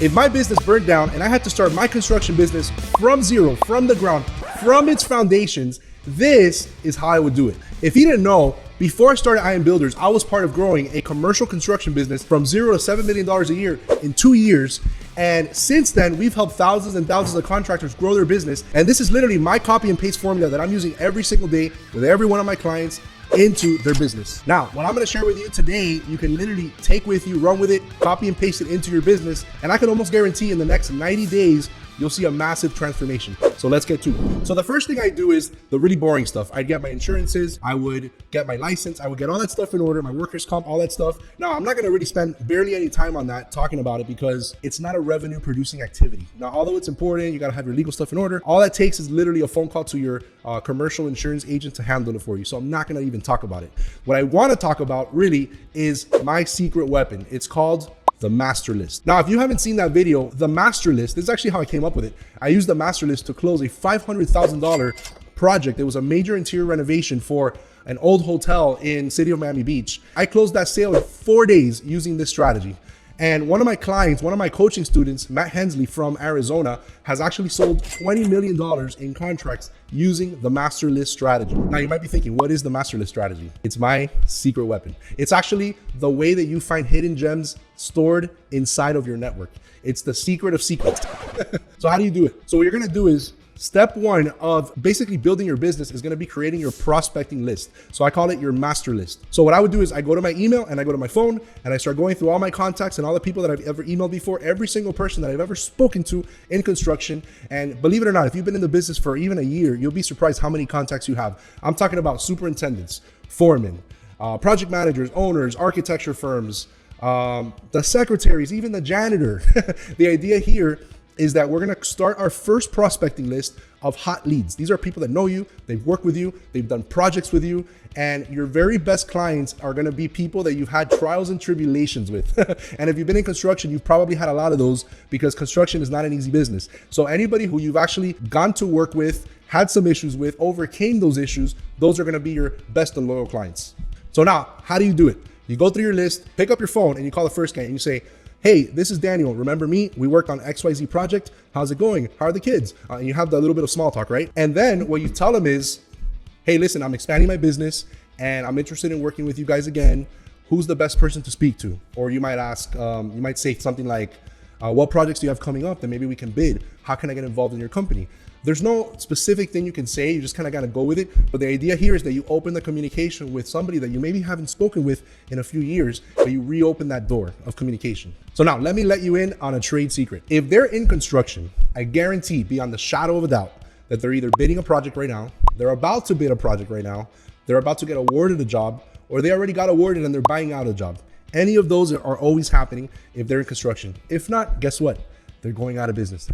If my business burned down and I had to start my construction business from zero, from the ground, from its foundations, this is how I would do it. If you didn't know, before I started I Am Builders, I was part of growing a commercial construction business from $0 to $7 million a year in 2 years. And since then, we've helped thousands and thousands of contractors grow their business. And this is literally my copy and paste formula that I'm using every single day with every one of my clients into their business. Now, what I'm gonna share with you today, you can literally take with you, run with it, copy and paste it into your business. And I can almost guarantee in the next 90 days, you'll see a massive transformation. So let's get to it. So the first thing I do is the really boring stuff. I'd get my insurances, I would get my license, I would get all that stuff in order, my workers' comp, all that stuff. Now, I'm not gonna really spend barely any time on that talking about it because it's not a revenue producing activity. Now, although it's important, you gotta have your legal stuff in order. All that takes is literally a phone call to your commercial insurance agent to handle it for you. So I'm not gonna even talk about it. What I wanna talk about really is my secret weapon. It's called the master list. Now, if you haven't seen that video, the master list, this is actually how I came up with it. I used the master list to close a $500,000 project. It was a major interior renovation for an old hotel in city of Miami Beach. I closed that sale in 4 days using this strategy. And one of my clients, one of my coaching students, Matt Hensley from Arizona, has actually sold $20 million in contracts using the master list strategy. Now you might be thinking, what is the master list strategy? It's my secret weapon. It's actually the way that you find hidden gems stored inside of your network. It's the secret of secrets. So how do you do it? So what you're gonna do is, step one of basically building your business is gonna be creating your prospecting list. So I call it your master list. So what I would do is I go to my email and I go to my phone and I start going through all my contacts and all the people that I've ever emailed before, every single person that I've ever spoken to in construction. And believe it or not, if you've been in the business for even a year, you'll be surprised how many contacts you have. I'm talking about superintendents, foremen, project managers, owners, architecture firms, the secretaries, even the janitor. The idea here is that we're gonna start our first prospecting list of hot leads. These are people that know you, they've worked with you, they've done projects with you, and your very best clients are gonna be people that you've had trials and tribulations with. And if you've been in construction, you've probably had a lot of those because construction is not an easy business. So anybody who you've actually gone to work with, had some issues with, overcame those issues, those are gonna be your best and loyal clients. So now, how do you do it? You go through your list, pick up your phone, and you call the first guy and you say, hey, this is Daniel. Remember me? We worked on XYZ project. How's it going? How are the kids? And you have the little bit of small talk, right? And then what you tell them is, hey, listen, I'm expanding my business and I'm interested in working with you guys again. Who's the best person to speak to? Or you might ask, you might say something like, what projects do you have coming up that maybe we can bid? How can I get involved in your company? There's no specific thing you can say, you just kind of got to go with it. But the idea here is that you open the communication with somebody that you maybe haven't spoken with in a few years, but you reopen that door of communication. So now let me let you in on a trade secret. If they're in construction, I guarantee beyond the shadow of a doubt that they're either bidding a project right now, they're about to bid a project right now, they're about to get awarded a job, or they already got awarded and they're buying out a job. Any of those are always happening if they're in construction. If not, guess what? They're going out of business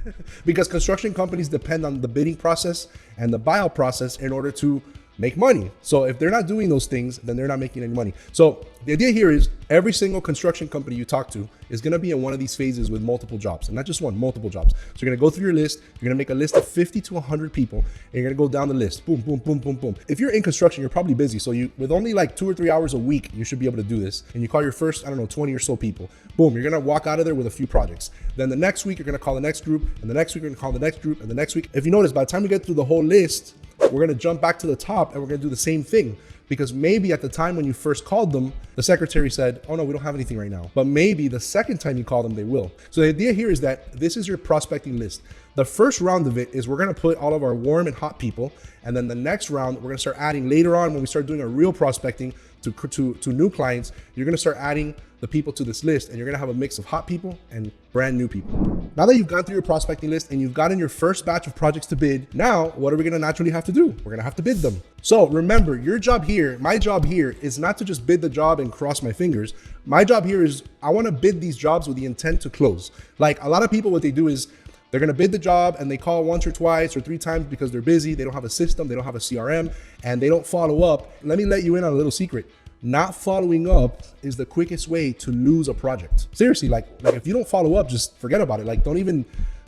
because construction companies depend on the bidding process and the buyout process in order to make money. So if they're not doing those things, then they're not making any money. So the idea here is every single construction company you talk to is going to be in one of these phases with multiple jobs, and not just one, multiple jobs. So you're going to go through your list. You're going to make a list of 50 to 100 people, and you're going to go down the list. Boom, boom, boom, boom, boom. If you're in construction, you're probably busy. So you, with only like 2 or 3 hours a week, you should be able to do this. And you call your first, 20 or so people. Boom, you're going to walk out of there with a few projects. Then the next week, you're going to call the next group, and the next week, you're going to call the next group, and the next week. If you notice, by the time we get through the whole list, we're going to jump back to the top and we're going to do the same thing, because maybe at the time when you first called them, the secretary said, oh no, we don't have anything right now. But maybe the second time you call them, they will. So the idea here is that this is your prospecting list. The first round of it is we're going to put all of our warm and hot people. And then the next round, we're going to start adding later on when we start doing a real prospecting to new clients. You're going to start adding the people to this list, and you're going to have a mix of hot people and brand new people. Now that you've gone through your prospecting list and you've gotten your first batch of projects to bid, now what are we going to naturally have to do? We're going to have to bid them. So remember, your job here, my job here is not to just bid the job and cross my fingers. My job here is I want to bid these jobs with the intent to close. Like a lot of people, what they do is they're going to bid the job and they call once or twice or 3 times because they're busy. They don't have a system. They don't have a CRM, and they don't follow up. Let me let you in on a little secret. Not following up is the quickest way to lose a project. Seriously, like if you don't follow up, just forget about it. Like don't even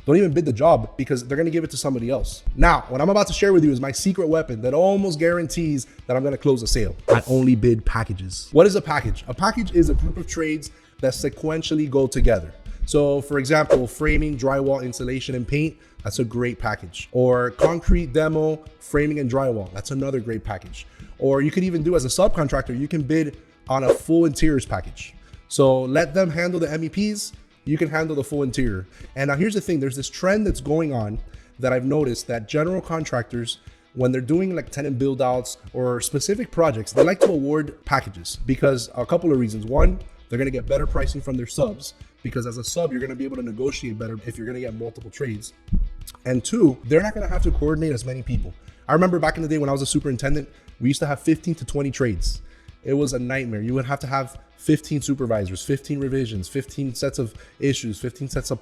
bid the job, because they're going to give it to somebody else. Now, what I'm about to share with you is my secret weapon that almost guarantees that I'm going to close a sale. I only bid packages. What is a package? A package is a group of trades that sequentially go together. So for example, framing, drywall, insulation, and paint, that's a great package. Or concrete demo, framing and drywall, that's another great package. Or you could even do as a subcontractor, you can bid on a full interiors package. So let them handle the MEPs, you can handle the full interior. And now here's the thing, there's this trend that's going on that I've noticed that general contractors, when they're doing like tenant build outs or specific projects, they like to award packages because a couple of reasons. One, they're gonna get better pricing from their subs because as a sub, you're gonna be able to negotiate better if you're gonna get multiple trades. And two, they're not gonna have to coordinate as many people. I remember back in the day when I was a superintendent, we used to have 15 to 20 trades. It was a nightmare. You would have to have 15 supervisors, 15 revisions, 15 sets of issues, 15 sets of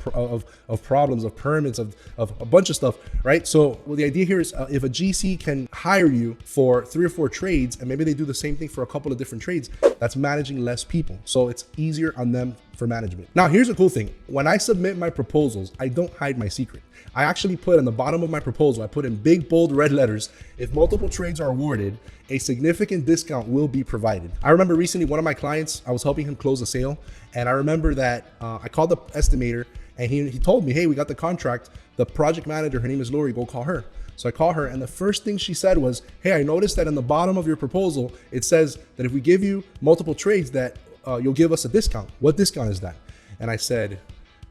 problems, of permits, of a bunch of stuff, right? So the idea here is if a GC can hire you for 3 or 4 trades, and maybe they do the same thing for a couple of different trades, that's managing less people. So it's easier on them for management. Now, here's the cool thing. When I submit my proposals, I don't hide my secret. I actually put on the bottom of my proposal, I put in big, bold red letters, if multiple trades are awarded, a significant discount will be provided. I remember recently one of my clients, I was helping him close a sale. And I remember that I called the estimator and he told me, hey, we got the contract. The project manager, her name is Lori, go call her. So I call her and the first thing she said was, hey, I noticed that in the bottom of your proposal, it says that if we give you multiple trades that you'll give us a discount. What discount is that? And I said,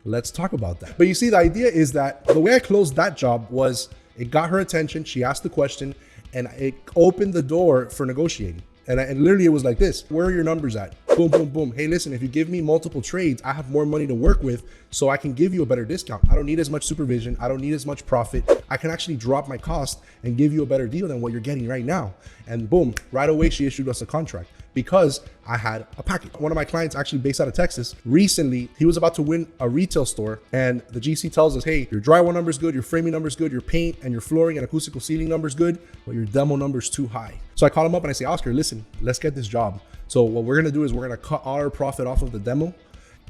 let's talk about that. But you see, the idea is that the way I closed that job was it got her attention. She asked the question and it opened the door for negotiating. And literally it was like this, where are your numbers at? Boom, boom, boom. Hey, listen, if you give me multiple trades, I have more money to work with so I can give you a better discount. I don't need as much supervision. I don't need as much profit. I can actually drop my cost and give you a better deal than what you're getting right now. And boom, right away, she issued us a contract because I had a package. One of my clients actually based out of Texas, recently, he was about to win a retail store and the GC tells us, hey, your drywall number's good, your framing number's good, your paint and your flooring and acoustical ceiling number's good, but your demo number's too high. So I call him up and I say, Oscar, listen, let's get this job. So what we're gonna do is we're gonna cut all our profit off of the demo,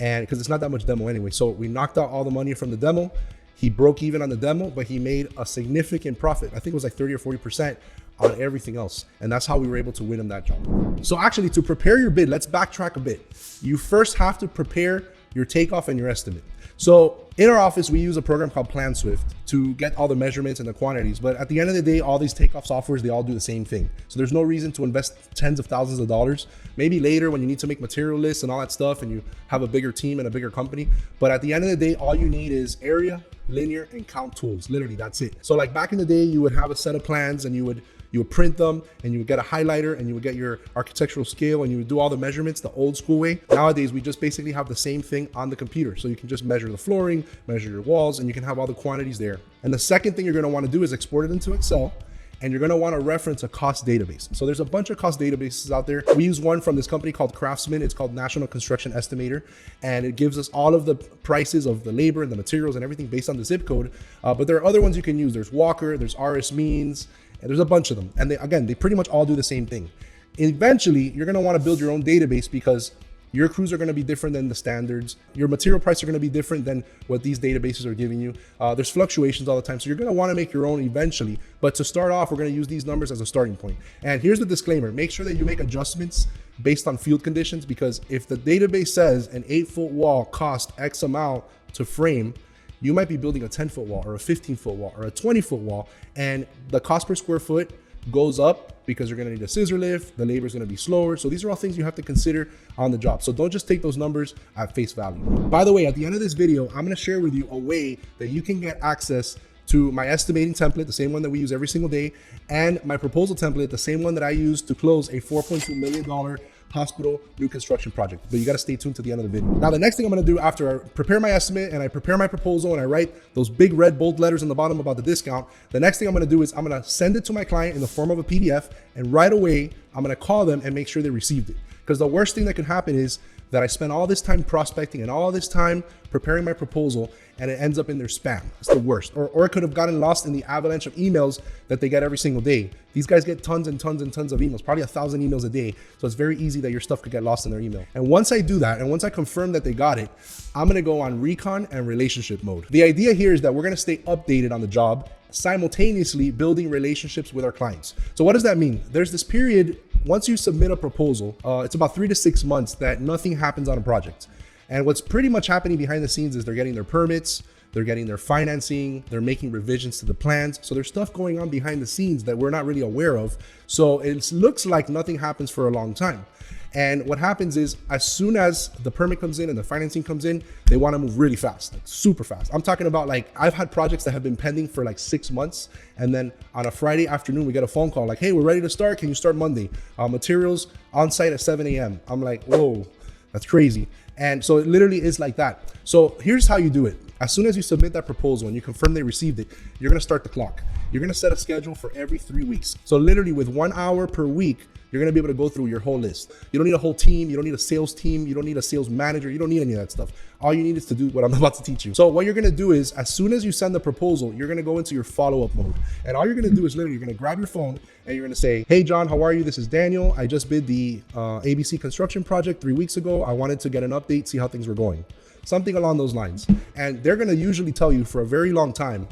and because it's not that much demo anyway. So we knocked out all the money from the demo. He broke even on the demo, but he made a significant profit. I think it was like 30 or 40% on everything else. And that's how we were able to win him that job. So actually to prepare your bid, let's backtrack a bit. You first have to prepare your takeoff and your estimate. So in our office, we use a program called PlanSwift to get all the measurements and the quantities. But at the end of the day, all these takeoff softwares, they all do the same thing. So there's no reason to invest tens of thousands of dollars. Maybe later when you need to make material lists and all that stuff and you have a bigger team and a bigger company. But at the end of the day, all you need is area, linear, and count tools. Literally, that's it. So like back in the day, you would have a set of plans and you would print them and you would get a highlighter and you would get your architectural scale and you would do all the measurements the old school way. Nowadays, we just basically have the same thing on the computer. So you can just measure the flooring, measure your walls, and you can have all the quantities there. And the second thing you're gonna wanna do is export it into Excel, and you're gonna wanna reference a cost database. So there's a bunch of cost databases out there. We use one from this company called Craftsman. It's called National Construction Estimator, and it gives us all of the prices of the labor and the materials and everything based on the zip code. But there are other ones you can use. There's Walker, there's RSMeans, and there's a bunch of them. And they pretty much all do the same thing. Eventually, you're gonna wanna build your own database because your crews are gonna be different than the standards. Your material prices are gonna be different than what these databases are giving you. There's fluctuations all the time. So you're gonna wanna make your own eventually. But to start off, we're gonna use these numbers as a starting point. And here's the disclaimer. Make sure that you make adjustments based on field conditions, because if the database says an 8-foot wall costs X amount to frame, you might be building a 10-foot wall or a 15-foot wall or a 20-foot wall, and the cost per square foot goes up because you're gonna need a scissor lift, the labor is gonna be slower. So these are all things you have to consider on the job. So don't just take those numbers at face value. By the way, at the end of this video, I'm gonna share with you a way that you can get access to my estimating template, the same one that we use every single day, and my proposal template, the same one that I use to close a $4.2 million hospital new construction project. But you got to stay tuned to the end of the video. Now, the next thing I'm going to do after I prepare my estimate and I prepare my proposal and I write those big red bold letters on the bottom about the discount, the next thing I'm going to do is I'm going to send it to my client in the form of a PDF, and right away I'm going to call them and make sure they received it. Because the worst thing that could happen is that I spent all this time prospecting and all this time preparing my proposal and it ends up in their spam. It's the worst. Or it could have gotten lost in the avalanche of emails that they get every single day. These guys get tons and tons and tons of emails, probably 1,000 emails a day. So it's very easy that your stuff could get lost in their email. And once I do that, and once I confirm that they got it, I'm gonna go on recon and relationship mode. The idea here is that we're gonna stay updated on the job, simultaneously building relationships with our clients. So what does that mean? There's this period, once you submit a proposal, it's about 3 to 6 months that nothing happens on a project. And what's pretty much happening behind the scenes is they're getting their permits, they're getting their financing, they're making revisions to the plans. So there's stuff going on behind the scenes that we're not really aware of. So it looks like nothing happens for a long time. And what happens is, as soon as the permit comes in and the financing comes in, they want to move really fast, like super fast. I'm talking about, like, I've had projects that have been pending for like 6 months. And then on a Friday afternoon, we get a phone call like, hey, we're ready to start. Can you start Monday? Materials on site at 7 a.m. I'm like, whoa, that's crazy. And so it literally is like that. So here's how you do it. As soon as you submit that proposal and you confirm they received it, you're going to start the clock. You're going to set a schedule for every 3 weeks. So literally with 1 hour per week, you're going to be able to go through your whole list. You don't need a whole team. You don't need a sales team. You don't need a sales manager. You don't need any of that stuff. All you need is to do what I'm about to teach you. So what you're going to do is, as soon as you send the proposal, you're going to go into your follow-up mode. And all you're going to do is literally, you're going to grab your phone and you're going to say, hey, John, how are you? This is Daniel. I just bid the ABC construction project 3 weeks ago. I wanted to get an update, see how things were going. Something along those lines. And they're going to usually tell you for a very long time,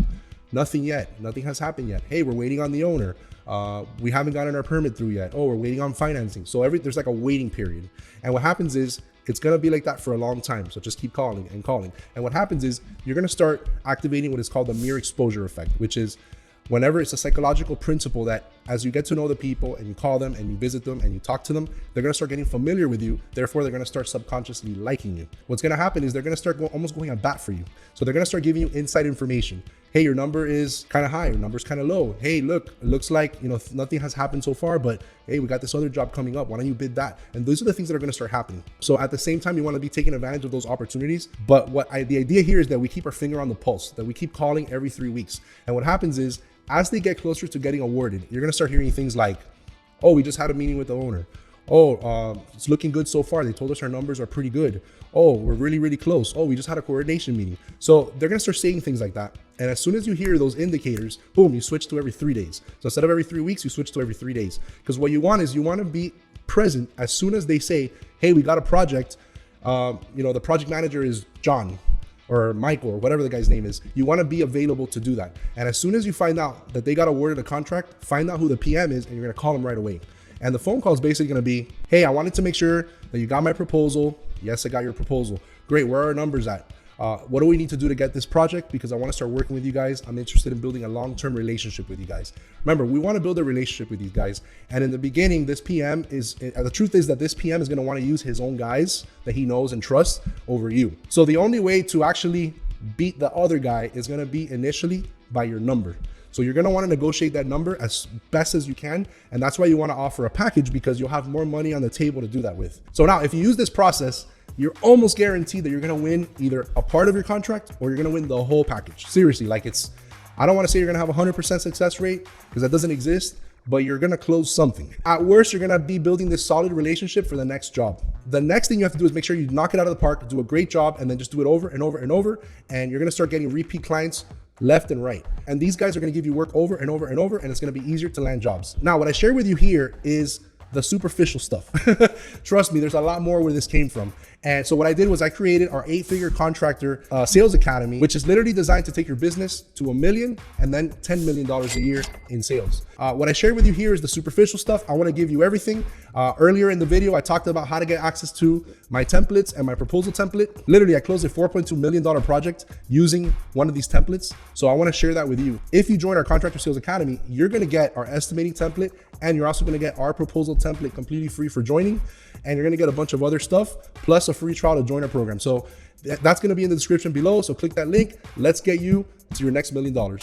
nothing yet. Nothing has happened yet. Hey, we're waiting on the owner. We haven't gotten our permit through yet. Oh, we're waiting on financing. So there's like a waiting period. And what happens is, it's going to be like that for a long time. So just keep calling and calling. And what happens is, you're going to start activating what is called the mere exposure effect, which is whenever it's a psychological principle that as you get to know the people and you call them and you visit them and you talk to them, they're going to start getting familiar with you. Therefore, they're going to start subconsciously liking you. What's going to happen is they're going to start almost going at bat for you. So they're going to start giving you inside information. Hey, your number is kind of high, your number's kind of low. Hey, look, it looks like, you know, nothing has happened so far, but hey, we got this other job coming up. Why don't you bid that? And those are the things that are going to start happening. So at the same time, you want to be taking advantage of those opportunities. But the idea here is that we keep our finger on the pulse, that we keep calling every 3 weeks. And what happens is, as they get closer to getting awarded, you're going to start hearing things like, oh, we just had a meeting with the owner. Oh, it's looking good so far. They told us our numbers are pretty good. Oh, we're really, really close. Oh, we just had a coordination meeting. So they're going to start saying things like that. And as soon as you hear those indicators, boom, you switch to every 3 days. So instead of every 3 weeks, you switch to every 3 days. Because what you want is, you want to be present as soon as they say, hey, we got a project. The project manager is John or Michael or whatever the guy's name is. You want to be available to do that. And as soon as you find out that they got awarded a contract, find out who the PM is, and you're going to call them right away. And the phone call is basically going to be, hey, I wanted to make sure that you got my proposal. Yes, I got your proposal. Great. Where are our numbers at? What do we need to do to get this project? Because I want to start working with you guys. I'm interested in building a long-term relationship with you guys. Remember, we want to build a relationship with these guys. And in the beginning, this PM the truth is that this PM is going to want to use his own guys that he knows and trusts over you. So the only way to actually beat the other guy is going to be initially by your number. So you're going to want to negotiate that number as best as you can. And that's why you want to offer a package, because you'll have more money on the table to do that with. So now, if you use this process, you're almost guaranteed that you're going to win either a part of your contract or you're going to win the whole package. Seriously, like I don't want to say you're going to have a 100% success rate, because that doesn't exist, but you're going to close something. At worst, you're going to be building this solid relationship for the next job. The next thing you have to do is make sure you knock it out of the park, do a great job, and then just do it over and over and over. And you're going to start getting repeat clients left and right. And these guys are going to give you work over and over and over, and it's going to be easier to land jobs. Now, what I share with you here is the superficial stuff. Trust me, there's a lot more where this came from. And so what I did was I created our 8-figure contractor sales academy, which is literally designed to take your business to $1 million and then $10 million a year in sales. What I shared with you here is the superficial stuff. I want to give you everything. Earlier in the video, I talked about how to get access to my templates and my proposal template. Literally, I closed a $4.2 million project using one of these templates. So I want to share that with you. If you join our Contractor Sales Academy, you're going to get our estimating template, and you're also going to get our proposal template completely free for joining. And you're going to get a bunch of other stuff, plus a free trial to join our program. So that's going to be in the description below. So click that link. Let's get you to your next $1 million.